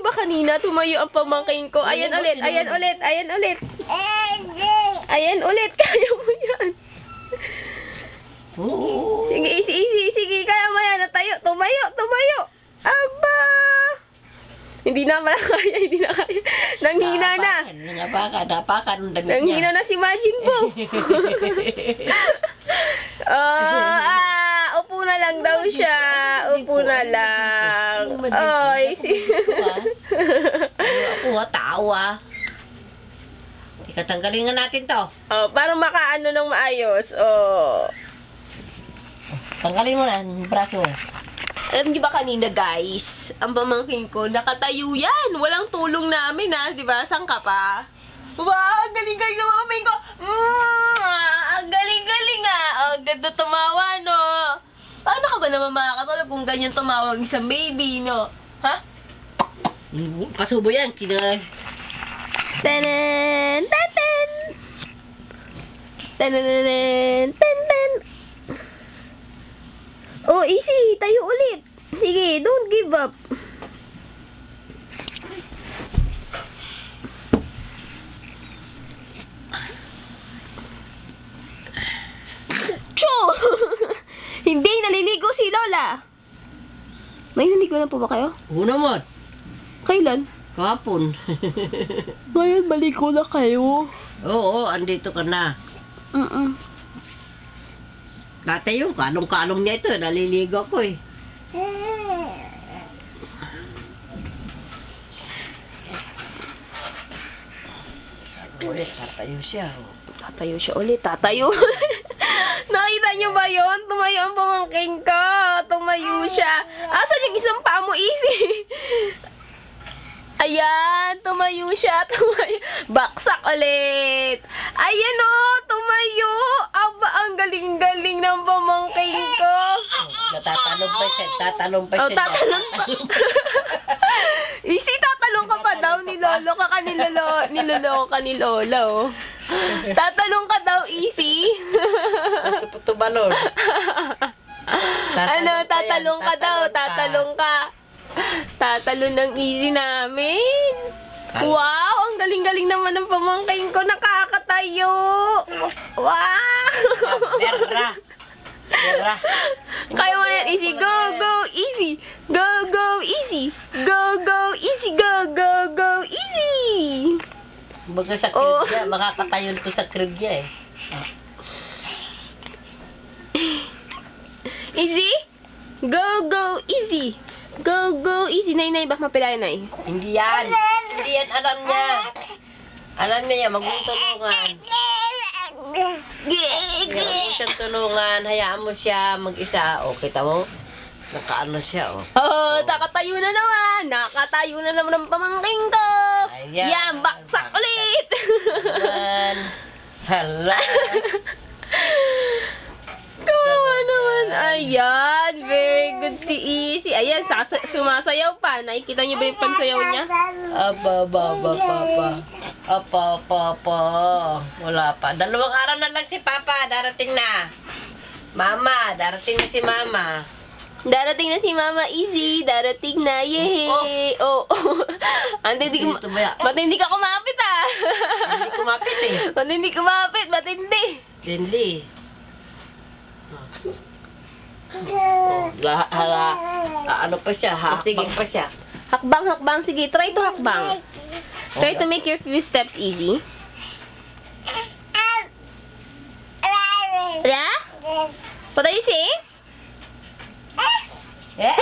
ba kanina? Tumayo ang pamangkin ko. Ayan ulit, ayan ulit, ayan ulit. Ayan ulit, kaya mo yan. Sige, easy. Sige, kaya mo yan. Tayo, tumayo. Aba! Hindi na kaya. Nanghina na. Nanghina na si Majin po. Upo na lang daw siya. Upo na lang. Ay. Ako tao Tanggalin nga natin to. Para makaano ng maayos. Tanggalin mo na ang braso. Alam niyo ba kanina, guys, ang pamangkin ko, nakatayo yan. Walang tulong namin, di ba? Saan ka pa? Wow, ang galing-galing ng pamangkin ko. Ang galing-galing Ang ganda tumawa, no? Paano ka ba naman makakatulog kung ganyan tumawag isang baby, no? Ha? Kasubo yan, kinay. Tanan! Tatan! Tanan! Tatan! Easy. Tayo ulit. Sige, don't give up. Choo! Hindi, naliligo si Lola. May naligo na po ba kayo? Oo naman. Kailan? Kahapon. Ngayon, maligo na kayo. Oo, andito ka na. Dati yung kalong-kalong niya ito, naliligo ko Ulit, tatayo siya. Tatayo. Nakita niyo ba yun? Tumayo ang pamangkin ko. Tumayo siya. Asan yung isang paa mo, Easy? Ayan, tumayo siya. Baksak ulit. Ayan tumayo. Aba, ang galing-galing ng pamangkin ko. Tatalong pa siya. Tatalong pa. Easy, tatalong ka pa daw. Niloloko ka ni Lola, Tatalong ka daw, Easy. Tubalon. Tatalong ka daw. Tatalong ka. Tatalon ng Easy namin. Wow, ang galing-galing naman ng pamangkin ko. Nakakatayo. Wow. Berra. Kaya mo yan, Easy. Go, Easy. Go, Easy. Go, Easy. Go, Easy. Baga sa crib niya, makakatayon ko sa crib niya Easy? Go, Easy. Go, Easy. Nay, bak mapilay, Nay. Hindi yan, alam niya. Alam niya, magtulungan. Huwag siyang tulungan, hayaan mo siya mag-isa. Kita mo? Nakaano siya, Nakatayo na naman. Nakatayo na naman ang pamangkin ko. Yan, baksak ulit. Hala. Kawawa naman. Ayan, very good si Easy. Ayan, sumasayaw pa. Nakikita niyo ba yung pansayaw niya? Apa. Wala pa. 2 araw na lang si Papa. Darating na. Mama, darating na si Mama. Darating na si Mama, Easy. Darating na. Yehey. Matindi ka kumapit, Hindi kumapit Matindi kumapit. Matindi. Hindi. Ano pa siya? Hakbang pa siya. Hakbang. Sige, try to hakbang. Try to make your few steps easy. Yeah? What are you saying? Eh?